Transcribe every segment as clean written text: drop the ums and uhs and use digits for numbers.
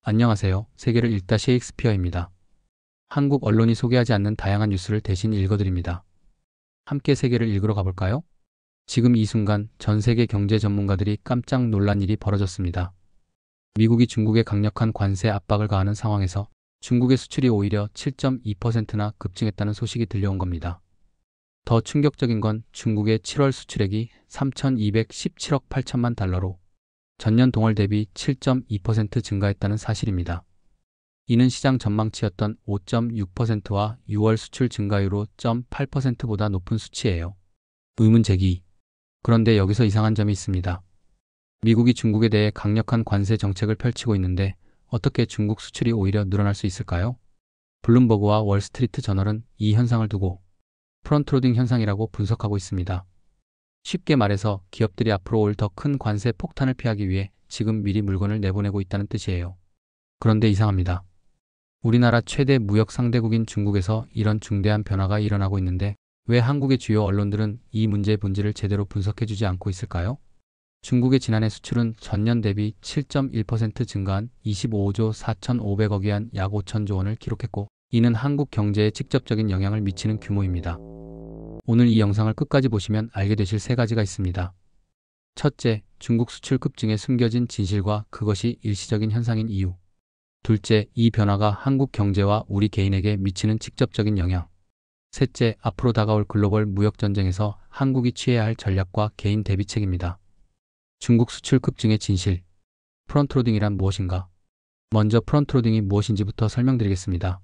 안녕하세요. 세계를 읽다 셰익스피어입니다. 한국 언론이 소개하지 않는 다양한 뉴스를 대신 읽어드립니다. 함께 세계를 읽으러 가볼까요? 지금 이 순간 전 세계 경제 전문가들이 깜짝 놀란 일이 벌어졌습니다. 미국이 중국에 강력한 관세 압박을 가하는 상황에서 중국의 수출이 오히려 7.2%나 급증했다는 소식이 들려온 겁니다. 더 충격적인 건 중국의 7월 수출액이 3,217억 8천만 달러로 전년 동월 대비 7.2% 증가했다는 사실입니다. 이는 시장 전망치였던 5.6%와 6월 수출 증가율로 0.8%보다 높은 수치예요. 의문 제기. 그런데 여기서 이상한 점이 있습니다. 미국이 중국에 대해 강력한 관세 정책을 펼치고 있는데 어떻게 중국 수출이 오히려 늘어날 수 있을까요? 블룸버그와 월스트리트 저널은 이 현상을 두고 프론트로딩 현상이라고 분석하고 있습니다. 쉽게 말해서 기업들이 앞으로 올 더 큰 관세 폭탄을 피하기 위해 지금 미리 물건을 내보내고 있다는 뜻이에요. 그런데 이상합니다. 우리나라 최대 무역 상대국인 중국에서 이런 중대한 변화가 일어나고 있는데 왜 한국의 주요 언론들은 이 문제의 본질을 제대로 분석해주지 않고 있을까요? 중국의 지난해 수출은 전년 대비 7.1% 증가한 25조 4,500억 위안 약 5천조 원을 기록했고 이는 한국 경제에 직접적인 영향을 미치는 규모입니다. 오늘 이 영상을 끝까지 보시면 알게 되실 세 가지가 있습니다. 첫째, 중국 수출 급증에 숨겨진 진실과 그것이 일시적인 현상인 이유. 둘째, 이 변화가 한국 경제와 우리 개인에게 미치는 직접적인 영향. 셋째, 앞으로 다가올 글로벌 무역 전쟁에서 한국이 취해야 할 전략과 개인 대비책입니다. 중국 수출 급증의 진실. 프론트로딩이란 무엇인가? 먼저 프론트로딩이 무엇인지부터 설명드리겠습니다.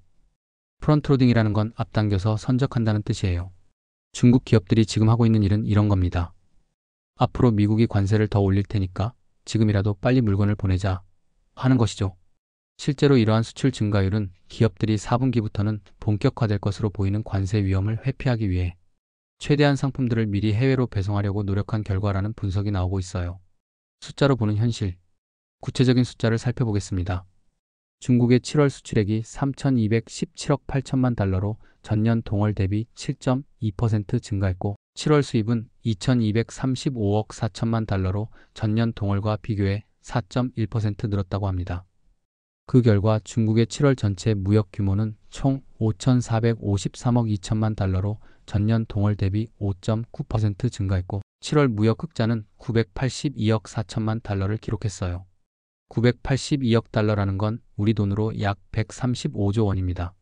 프론트로딩이라는 건 앞당겨서 선적한다는 뜻이에요. 중국 기업들이 지금 하고 있는 일은 이런 겁니다. 앞으로 미국이 관세를 더 올릴 테니까 지금이라도 빨리 물건을 보내자 하는 것이죠. 실제로 이러한 수출 증가율은 기업들이 4분기부터는 본격화될 것으로 보이는 관세 위험을 회피하기 위해 최대한 상품들을 미리 해외로 배송하려고 노력한 결과라는 분석이 나오고 있어요. 숫자로 보는 현실. 구체적인 숫자를 살펴보겠습니다. 중국의 7월 수출액이 3,217억 8천만 달러로 전년 동월 대비 7.2% 증가했고 7월 수입은 2,235억 4천만 달러로 전년 동월과 비교해 4.1% 늘었다고 합니다. 그 결과 중국의 7월 전체 무역 규모는 총 5,453억 2천만 달러로 전년 동월 대비 5.9% 증가했고 7월 무역 흑자는 982억 4천만 달러를 기록했어요. 982억 달러라는 건 우리 돈으로 약 135조 원입니다.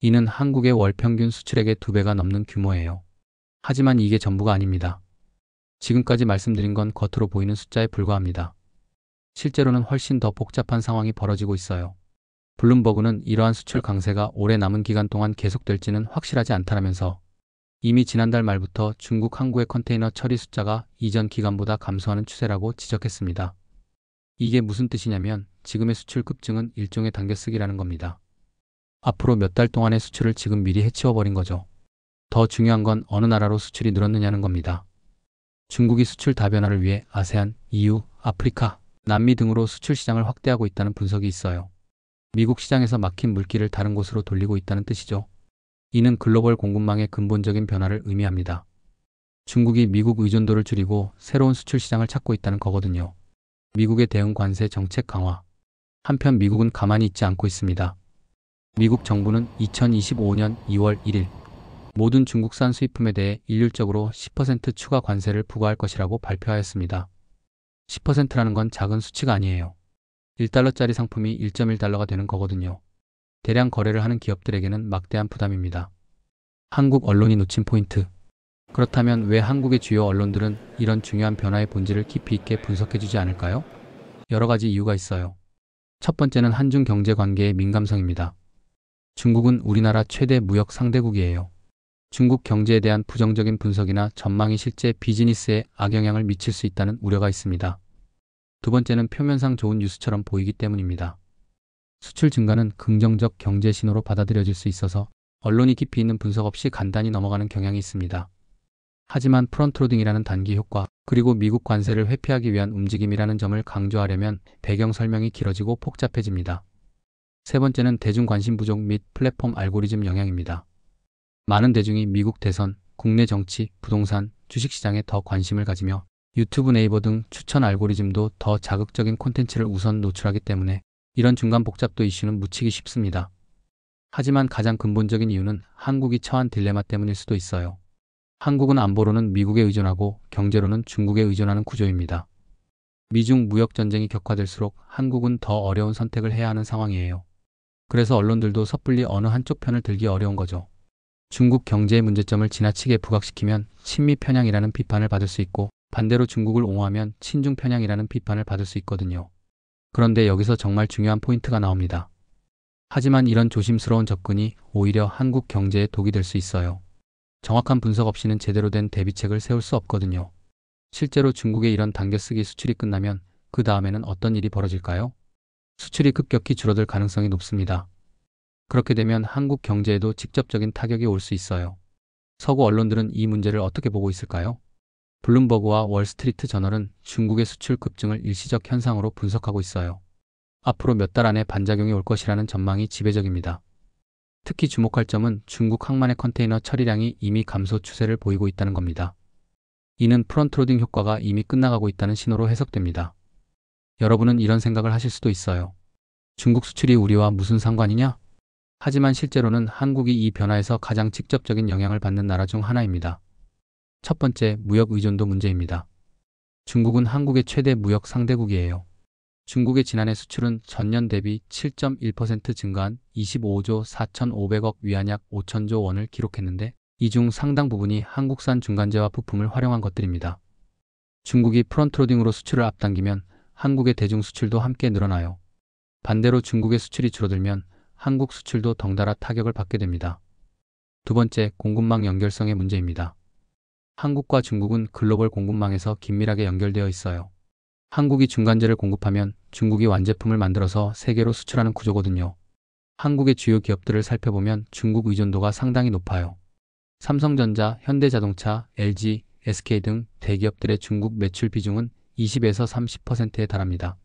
이는 한국의 월 평균 수출액의 2배가 넘는 규모예요. 하지만 이게 전부가 아닙니다. 지금까지 말씀드린 건 겉으로 보이는 숫자에 불과합니다. 실제로는 훨씬 더 복잡한 상황이 벌어지고 있어요. 블룸버그는 이러한 수출 강세가 오래 남은 기간 동안 계속될지는 확실하지 않다라면서 이미 지난달 말부터 중국 항구의 컨테이너 처리 숫자가 이전 기간보다 감소하는 추세라고 지적했습니다. 이게 무슨 뜻이냐면 지금의 수출 급증은 일종의 당겨쓰기라는 겁니다. 앞으로 몇 달 동안의 수출을 지금 미리 해치워버린 거죠. 더 중요한 건 어느 나라로 수출이 늘었느냐는 겁니다. 중국이 수출 다변화를 위해 아세안, EU, 아프리카, 남미 등으로 수출 시장을 확대하고 있다는 분석이 있어요. 미국 시장에서 막힌 물기를 다른 곳으로 돌리고 있다는 뜻이죠. 이는 글로벌 공급망의 근본적인 변화를 의미합니다. 중국이 미국 의존도를 줄이고 새로운 수출 시장을 찾고 있다는 거거든요. 미국의 대응 관세 정책 강화. 한편 미국은 가만히 있지 않고 있습니다. 미국 정부는 2025년 2월 1일 모든 중국산 수입품에 대해 일률적으로 10% 추가 관세를 부과할 것이라고 발표하였습니다. 10%라는 건 작은 수치가 아니에요. 1달러짜리 상품이 1.1달러가 되는 거거든요. 대량 거래를 하는 기업들에게는 막대한 부담입니다. 한국 언론이 놓친 포인트. 그렇다면 왜 한국의 주요 언론들은 이런 중요한 변화의 본질을 깊이 있게 분석해주지 않을까요? 여러 가지 이유가 있어요. 첫 번째는 한중 경제 관계의 민감성입니다. 중국은 우리나라 최대 무역 상대국이에요. 중국 경제에 대한 부정적인 분석이나 전망이 실제 비즈니스에 악영향을 미칠 수 있다는 우려가 있습니다. 두 번째는 표면상 좋은 뉴스처럼 보이기 때문입니다. 수출 증가는 긍정적 경제 신호로 받아들여질 수 있어서 언론이 깊이 있는 분석 없이 간단히 넘어가는 경향이 있습니다. 하지만 프론트로딩이라는 단기 효과, 그리고 미국 관세를 회피하기 위한 움직임이라는 점을 강조하려면 배경 설명이 길어지고 복잡해집니다. 세 번째는 대중 관심 부족 및 플랫폼 알고리즘 영향입니다. 많은 대중이 미국 대선, 국내 정치, 부동산, 주식시장에 더 관심을 가지며 유튜브 네이버 등 추천 알고리즘도 더 자극적인 콘텐츠를 우선 노출하기 때문에 이런 중간 복잡도 이슈는 묻히기 쉽습니다. 하지만 가장 근본적인 이유는 한국이 처한 딜레마 때문일 수도 있어요. 한국은 안보로는 미국에 의존하고 경제로는 중국에 의존하는 구조입니다. 미중 무역 전쟁이 격화될수록 한국은 더 어려운 선택을 해야 하는 상황이에요. 그래서 언론들도 섣불리 어느 한쪽 편을 들기 어려운 거죠. 중국 경제의 문제점을 지나치게 부각시키면 친미 편향이라는 비판을 받을 수 있고, 반대로 중국을 옹호하면 친중 편향이라는 비판을 받을 수 있거든요. 그런데 여기서 정말 중요한 포인트가 나옵니다. 하지만 이런 조심스러운 접근이 오히려 한국 경제에 독이 될 수 있어요. 정확한 분석 없이는 제대로 된 대비책을 세울 수 없거든요. 실제로 중국의 이런 당겨쓰기 수출이 끝나면 그 다음에는 어떤 일이 벌어질까요? 수출이 급격히 줄어들 가능성이 높습니다. 그렇게 되면 한국 경제에도 직접적인 타격이 올 수 있어요. 서구 언론들은 이 문제를 어떻게 보고 있을까요? 블룸버그와 월스트리트 저널은 중국의 수출 급증을 일시적 현상으로 분석하고 있어요. 앞으로 몇 달 안에 반작용이 올 것이라는 전망이 지배적입니다. 특히 주목할 점은 중국 항만의 컨테이너 처리량이 이미 감소 추세를 보이고 있다는 겁니다. 이는 프론트로딩 효과가 이미 끝나가고 있다는 신호로 해석됩니다. 여러분은 이런 생각을 하실 수도 있어요. 중국 수출이 우리와 무슨 상관이냐? 하지만 실제로는 한국이 이 변화에서 가장 직접적인 영향을 받는 나라 중 하나입니다. 첫 번째, 무역 의존도 문제입니다. 중국은 한국의 최대 무역 상대국이에요. 중국의 지난해 수출은 전년 대비 7.1% 증가한 25조 4,500억 위안 약 5천조 원을 기록했는데, 이 중 상당 부분이 한국산 중간재와 부품을 활용한 것들입니다. 중국이 프론트로딩으로 수출을 앞당기면 한국의 대중 수출도 함께 늘어나요. 반대로 중국의 수출이 줄어들면 한국 수출도 덩달아 타격을 받게 됩니다. 두 번째, 공급망 연결성의 문제입니다. 한국과 중국은 글로벌 공급망에서 긴밀하게 연결되어 있어요. 한국이 중간재를 공급하면 중국이 완제품을 만들어서 세계로 수출하는 구조거든요. 한국의 주요 기업들을 살펴보면 중국 의존도가 상당히 높아요. 삼성전자, 현대자동차, LG, SK 등 대기업들의 중국 매출 비중은 20에서 30%에 달합니다.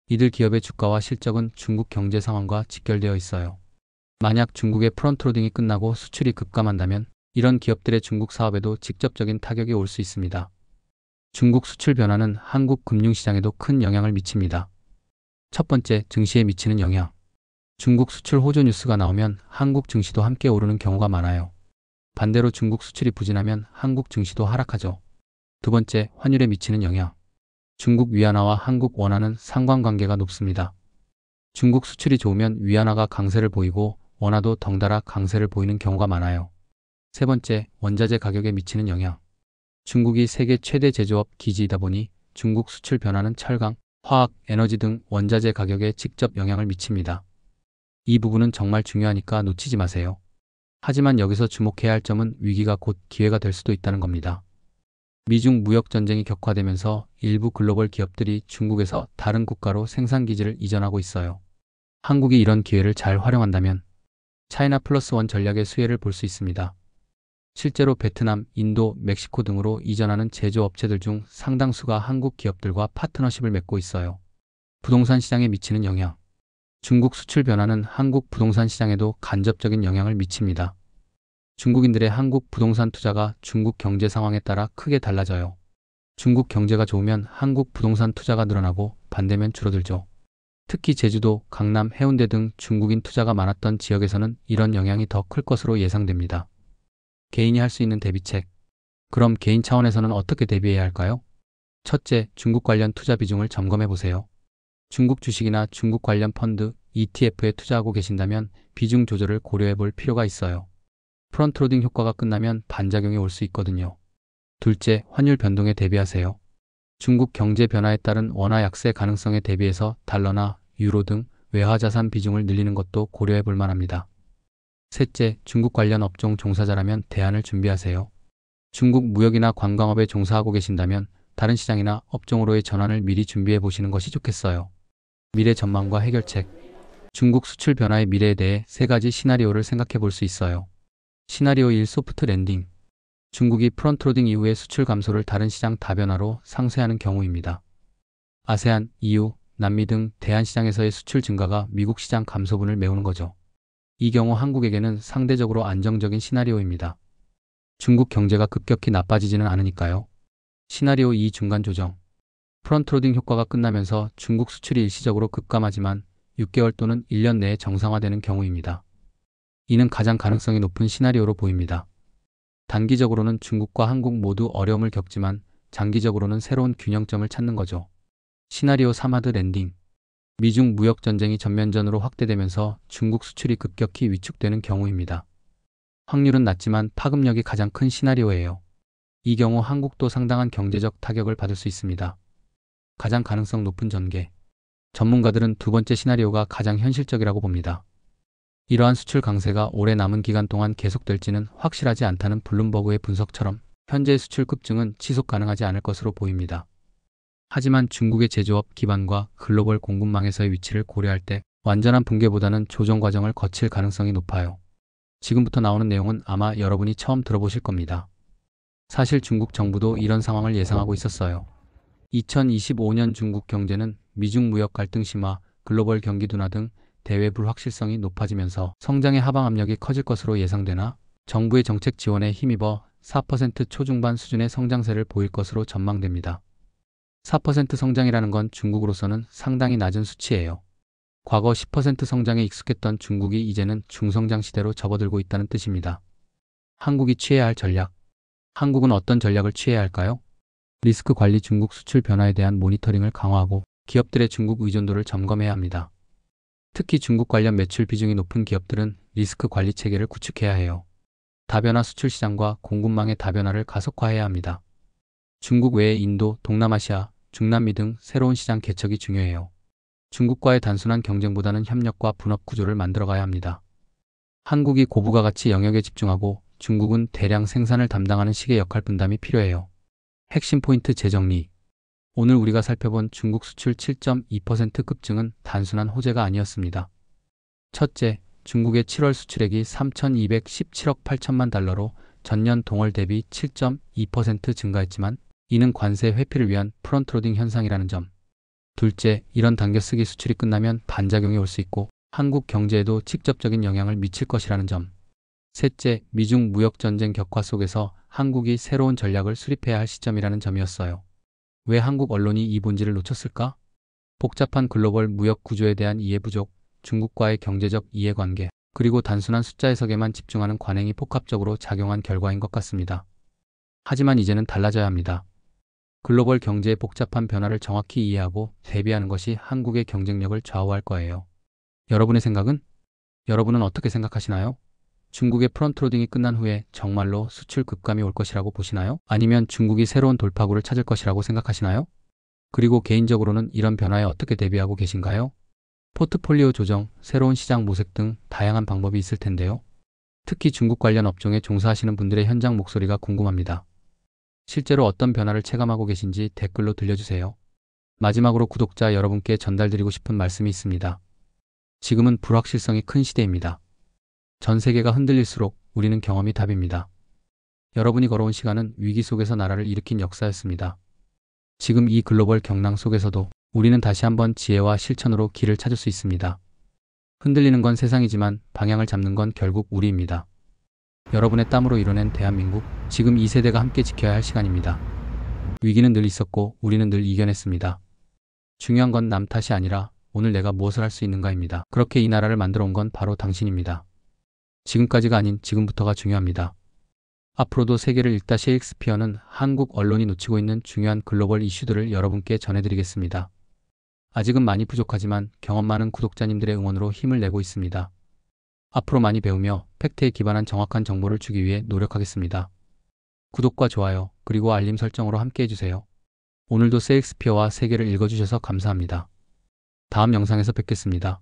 이들 기업의 주가와 실적은 중국 경제 상황과 직결되어 있어요. 만약 중국의 프론트로딩이 끝나고 수출이 급감한다면 이런 기업들의 중국 사업에도 직접적인 타격이 올 수 있습니다. 중국 수출 변화는 한국 금융시장에도 큰 영향을 미칩니다. 첫 번째, 증시에 미치는 영향. 중국 수출 호조 뉴스가 나오면 한국 증시도 함께 오르는 경우가 많아요. 반대로 중국 수출이 부진하면 한국 증시도 하락하죠. 두 번째, 환율에 미치는 영향. 중국 위안화와 한국 원화는 상관관계가 높습니다. 중국 수출이 좋으면 위안화가 강세를 보이고 원화도 덩달아 강세를 보이는 경우가 많아요. 세 번째, 원자재 가격에 미치는 영향. 중국이 세계 최대 제조업 기지이다 보니 중국 수출 변화는 철강, 화학, 에너지 등 원자재 가격에 직접 영향을 미칩니다. 이 부분은 정말 중요하니까 놓치지 마세요. 하지만 여기서 주목해야 할 점은 위기가 곧 기회가 될 수도 있다는 겁니다. 미중 무역 전쟁이 격화되면서 일부 글로벌 기업들이 중국에서 다른 국가로 생산 기지를 이전하고 있어요. 한국이 이런 기회를 잘 활용한다면 차이나 플러스 원 전략의 수혜를 볼 수 있습니다. 실제로 베트남, 인도, 멕시코 등으로 이전하는 제조업체들 중 상당수가 한국 기업들과 파트너십을 맺고 있어요. 부동산 시장에 미치는 영향. 중국 수출 변화는 한국 부동산 시장에도 간접적인 영향을 미칩니다. 중국인들의 한국 부동산 투자가 중국 경제 상황에 따라 크게 달라져요. 중국 경제가 좋으면 한국 부동산 투자가 늘어나고 반대면 줄어들죠. 특히 제주도, 강남, 해운대 등 중국인 투자가 많았던 지역에서는 이런 영향이 더 클 것으로 예상됩니다. 개인이 할 수 있는 대비책. 그럼 개인 차원에서는 어떻게 대비해야 할까요? 첫째, 중국 관련 투자 비중을 점검해 보세요. 중국 주식이나 중국 관련 펀드, ETF에 투자하고 계신다면 비중 조절을 고려해 볼 필요가 있어요. 프론트로딩 효과가 끝나면 반작용이 올 수 있거든요. 둘째, 환율 변동에 대비하세요. 중국 경제 변화에 따른 원화 약세 가능성에 대비해서 달러나 유로 등 외화 자산 비중을 늘리는 것도 고려해 볼 만합니다. 셋째, 중국 관련 업종 종사자라면 대안을 준비하세요. 중국 무역이나 관광업에 종사하고 계신다면 다른 시장이나 업종으로의 전환을 미리 준비해 보시는 것이 좋겠어요. 미래 전망과 해결책. 중국 수출 변화의 미래에 대해 세 가지 시나리오를 생각해 볼 수 있어요. 시나리오 1, 소프트 랜딩. 중국이 프론트로딩 이후의 수출 감소를 다른 시장 다변화로 상쇄하는 경우입니다. 아세안, EU, 남미 등 대한시장에서의 수출 증가가 미국 시장 감소분을 메우는 거죠. 이 경우 한국에게는 상대적으로 안정적인 시나리오입니다. 중국 경제가 급격히 나빠지지는 않으니까요. 시나리오 2, 중간 조정. 프론트로딩 효과가 끝나면서 중국 수출이 일시적으로 급감하지만 6개월 또는 1년 내에 정상화되는 경우입니다. 이는 가장 가능성이 높은 시나리오로 보입니다. 단기적으로는 중국과 한국 모두 어려움을 겪지만 장기적으로는 새로운 균형점을 찾는 거죠. 시나리오 3 하드 랜딩. 미중 무역 전쟁이 전면전으로 확대되면서 중국 수출이 급격히 위축되는 경우입니다. 확률은 낮지만 파급력이 가장 큰 시나리오예요. 이 경우 한국도 상당한 경제적 타격을 받을 수 있습니다. 가장 가능성 높은 전개. 전문가들은 두 번째 시나리오가 가장 현실적이라고 봅니다. 이러한 수출 강세가 오래 남은 기간 동안 계속될지는 확실하지 않다는 블룸버그의 분석처럼 현재의 수출 급증은 지속 가능하지 않을 것으로 보입니다. 하지만 중국의 제조업 기반과 글로벌 공급망에서의 위치를 고려할 때 완전한 붕괴보다는 조정 과정을 거칠 가능성이 높아요. 지금부터 나오는 내용은 아마 여러분이 처음 들어보실 겁니다. 사실 중국 정부도 이런 상황을 예상하고 있었어요. 2025년 중국 경제는 미중 무역 갈등 심화, 글로벌 경기 둔화 등 대외 불확실성이 높아지면서 성장의 하방 압력이 커질 것으로 예상되나 정부의 정책 지원에 힘입어 4% 초중반 수준의 성장세를 보일 것으로 전망됩니다. 4% 성장이라는 건 중국으로서는 상당히 낮은 수치예요. 과거 10% 성장에 익숙했던 중국이 이제는 중성장 시대로 접어들고 있다는 뜻입니다. 한국이 취해야 할 전략. 한국은 어떤 전략을 취해야 할까요? 리스크 관리. 중국 수출 변화에 대한 모니터링을 강화하고 기업들의 중국 의존도를 점검해야 합니다. 특히 중국 관련 매출 비중이 높은 기업들은 리스크 관리 체계를 구축해야 해요. 다변화 수출 시장과 공급망의 다변화를 가속화해야 합니다. 중국 외에 인도, 동남아시아, 중남미 등 새로운 시장 개척이 중요해요. 중국과의 단순한 경쟁보다는 협력과 분업 구조를 만들어가야 합니다. 한국이 고부가 가치 영역에 집중하고 중국은 대량 생산을 담당하는 식의 역할 분담이 필요해요. 핵심 포인트 재정리. 오늘 우리가 살펴본 중국 수출 7.2% 급증은 단순한 호재가 아니었습니다. 첫째, 중국의 7월 수출액이 3,217억 8천만 달러로 전년 동월 대비 7.2% 증가했지만 이는 관세 회피를 위한 프론트로딩 현상이라는 점. 둘째, 이런 당겨쓰기 수출이 끝나면 반작용이 올 수 있고 한국 경제에도 직접적인 영향을 미칠 것이라는 점. 셋째, 미중 무역 전쟁 격화 속에서 한국이 새로운 전략을 수립해야 할 시점이라는 점이었어요. 왜 한국 언론이 이 본질을 놓쳤을까? 복잡한 글로벌 무역 구조에 대한 이해 부족, 중국과의 경제적 이해관계, 그리고 단순한 숫자 해석에만 집중하는 관행이 복합적으로 작용한 결과인 것 같습니다. 하지만 이제는 달라져야 합니다. 글로벌 경제의 복잡한 변화를 정확히 이해하고 대비하는 것이 한국의 경쟁력을 좌우할 거예요. 여러분의 생각은? 여러분은 어떻게 생각하시나요? 중국의 프론트로딩이 끝난 후에 정말로 수출 급감이 올 것이라고 보시나요? 아니면 중국이 새로운 돌파구를 찾을 것이라고 생각하시나요? 그리고 개인적으로는 이런 변화에 어떻게 대비하고 계신가요? 포트폴리오 조정, 새로운 시장 모색 등 다양한 방법이 있을 텐데요. 특히 중국 관련 업종에 종사하시는 분들의 현장 목소리가 궁금합니다. 실제로 어떤 변화를 체감하고 계신지 댓글로 들려주세요. 마지막으로 구독자 여러분께 전달드리고 싶은 말씀이 있습니다. 지금은 불확실성이 큰 시대입니다. 전 세계가 흔들릴수록 우리는 경험이 답입니다. 여러분이 걸어온 시간은 위기 속에서 나라를 일으킨 역사였습니다. 지금 이 글로벌 경랑 속에서도 우리는 다시 한번 지혜와 실천으로 길을 찾을 수 있습니다. 흔들리는 건 세상이지만 방향을 잡는 건 결국 우리입니다. 여러분의 땀으로 이뤄낸 대한민국, 지금 이 세대가 함께 지켜야 할 시간입니다. 위기는 늘 있었고 우리는 늘 이겨냈습니다. 중요한 건 남 탓이 아니라 오늘 내가 무엇을 할 수 있는가입니다. 그렇게 이 나라를 만들어 온 건 바로 당신입니다. 지금까지가 아닌 지금부터가 중요합니다. 앞으로도 세계를 읽다 셰익스피어는 한국 언론이 놓치고 있는 중요한 글로벌 이슈들을 여러분께 전해드리겠습니다. 아직은 많이 부족하지만 경험 많은 구독자님들의 응원으로 힘을 내고 있습니다. 앞으로 많이 배우며 팩트에 기반한 정확한 정보를 주기 위해 노력하겠습니다. 구독과 좋아요, 그리고 알림 설정으로 함께 해주세요. 오늘도 셰익스피어와 세계를 읽어주셔서 감사합니다. 다음 영상에서 뵙겠습니다.